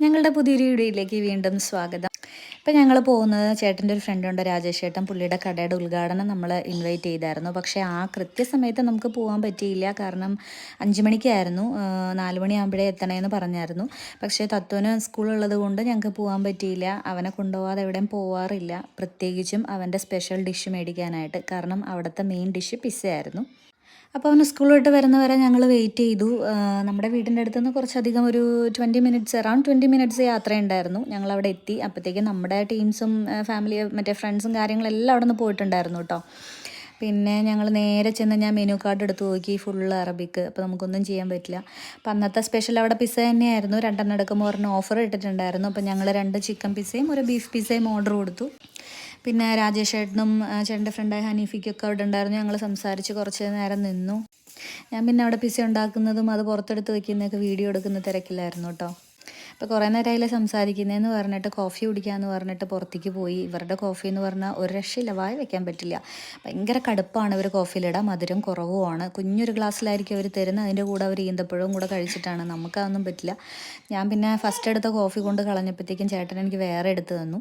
ഞങ്ങളുടെ പുതിയൊരു വീഡിയോയിലേക്ക് വീണ്ടും സ്വാഗതം. ഇപ്പം ഞങ്ങൾ പോകുന്നത് ചേട്ടൻ്റെ ഒരു ഫ്രണ്ടുണ്ട്, രാജേഷ് ചേട്ടൻ. പുള്ളിയുടെ കടയുടെ ഉദ്ഘാടനം നമ്മൾ ഇൻവൈറ്റ് ചെയ്തായിരുന്നു. പക്ഷേ ആ കൃത്യസമയത്ത് നമുക്ക് പോകാൻ പറ്റിയില്ല. കാരണം 5 മണിക്കായിരുന്നു, 4 മണിയാകുമ്പോഴേ എത്തണമെന്ന് പറഞ്ഞായിരുന്നു. പക്ഷേ തത്വന് സ്കൂളുള്ളത് കൊണ്ട് ഞങ്ങൾക്ക് പോകാൻ പറ്റിയില്ല. അവനെ കൊണ്ടുപോകാതെ എവിടെയും പോവാറില്ല, പ്രത്യേകിച്ചും അവൻ്റെ സ്പെഷ്യൽ ഡിഷ് മേടിക്കാനായിട്ട്. കാരണം അവിടുത്തെ മെയിൻ ഡിഷ് പിസ്സയായിരുന്നു. അപ്പോൾ അവന് സ്കൂൾ വിട്ട് വരുന്നവരെ ഞങ്ങൾ വെയിറ്റ് ചെയ്തു. നമ്മുടെ വീടിൻ്റെ അടുത്ത് നിന്ന് കുറച്ചധികം ഒരു 20 മിനിറ്റ്സ്, അറൗണ്ട് 20 മിനിറ്റ്സ് യാത്രയുണ്ടായിരുന്നു. ഞങ്ങളവിടെ എത്തി. അപ്പോഴത്തേക്കും നമ്മുടെ ടീംസും ഫാമിലി മറ്റേ ഫ്രണ്ട്സും കാര്യങ്ങളെല്ലാം അവിടെ നിന്ന് പോയിട്ടുണ്ടായിരുന്നു കേട്ടോ. പിന്നെ ഞങ്ങൾ നേരെ ചെന്ന് ഞാൻ മെനു കാർഡ് എടുത്ത് നോക്കി, ഫുള്ള് അറബിക്ക്. അപ്പോൾ നമുക്കൊന്നും ചെയ്യാൻ പറ്റില്ല. അപ്പോൾ അന്നത്തെ സ്പെഷ്യൽ അവിടെ പിസ്സ തന്നെയായിരുന്നു. 2 എടുക്കുമ്പോൾ ഒരെണ്ണം ഓഫർ ഇട്ടിട്ടുണ്ടായിരുന്നു. അപ്പോൾ ഞങ്ങൾ 2 ചിക്കൻ പിസ്സയും ഒരു ബീഫ് പിസ്സയും ഓർഡർ കൊടുത്തു. പിന്നെ രാജേഷ് ചേട്ടനും ചേട്ടൻ്റെ ഫ്രണ്ടായ ഹനീഫിക്കൊക്കെ അവിടെ ഉണ്ടായിരുന്നു. ഞങ്ങൾ സംസാരിച്ച് കുറച്ച് നേരം നിന്നു. ഞാൻ പിന്നെ അവിടെ പിസ്സ ഉണ്ടാക്കുന്നതും അത് പുറത്തെടുത്ത് വയ്ക്കുന്നതൊക്കെ വീഡിയോ എടുക്കുന്ന തിരക്കില്ലായിരുന്നു കേട്ടോ. അപ്പോൾ കുറേ നേരമായില്ലേ സംസാരിക്കുന്നതെന്ന് പറഞ്ഞിട്ട് കോഫി കുടിക്കാമെന്ന് പറഞ്ഞിട്ട് പുറത്തേക്ക് പോയി. ഇവരുടെ കോഫി എന്ന് പറഞ്ഞാൽ ഒരു രക്ഷയില്ല, വായ വെക്കാൻ പറ്റില്ല. ഭയങ്കര കടുപ്പാണ് ഇവർ കോഫിയിലിടാൻ, മധുരം കുറവുമാണ്. കുഞ്ഞൊരു ഗ്ലാസ്സിലായിരിക്കും അവർ തരുന്നത്. അതിൻ്റെ കൂടെ അവർ ഈന്തപ്പഴവും കൂടെ കഴിച്ചിട്ടാണ്. നമുക്കതൊന്നും പറ്റില്ല. ഞാൻ പിന്നെ ഫസ്റ്റ് എടുത്ത കോഫി കൊണ്ട് കളഞ്ഞപ്പോഴത്തേക്കും ചേട്ടൻ എനിക്ക് വേറെ എടുത്ത് തന്നു.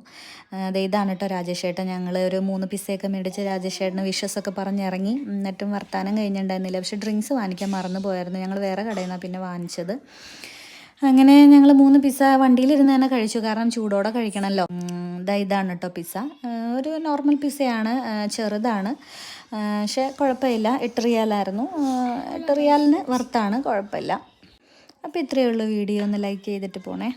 ഇതാണ് കേട്ടോ രാജേഷ് ചേട്ടൻ. ഞങ്ങൾ ഒരു 3 പിസ്സയൊക്കെ മേടിച്ച് രാജേഷ് ചേട്ടന് വിഷസൊക്കെ പറഞ്ഞിറങ്ങി. എന്നിട്ടും വർത്താനം കഴിഞ്ഞിട്ടുണ്ടായിരുന്നില്ല. പക്ഷേ ഡ്രിങ്ക്സ് വാങ്ങിക്കാൻ മറന്നു പോയായിരുന്നു. ഞങ്ങൾ വേറെ കടയിൽ നിന്നാണ് പിന്നെ വാങ്ങിച്ചത്. അങ്ങനെ ഞങ്ങൾ 3 പിസ്സ വണ്ടിയിലിരുന്ന് തന്നെ കഴിച്ചു. കാരണം ചൂടോടെ കഴിക്കണമല്ലോ. ഇതാണ് കേട്ടോ പിസ്സ. ഒരു നോർമൽ പിസ്സയാണ്, ചെറുതാണ്. പക്ഷേ കുഴപ്പമില്ല. 8 റിയാലായിരുന്നു. 8 റിയാലിന് വർത്താണ്, കുഴപ്പമില്ല. അപ്പോൾ ഇത്രയേ ഉള്ളൂ വീഡിയോ. ഒന്ന് ലൈക്ക് ചെയ്തിട്ട് പോണേ.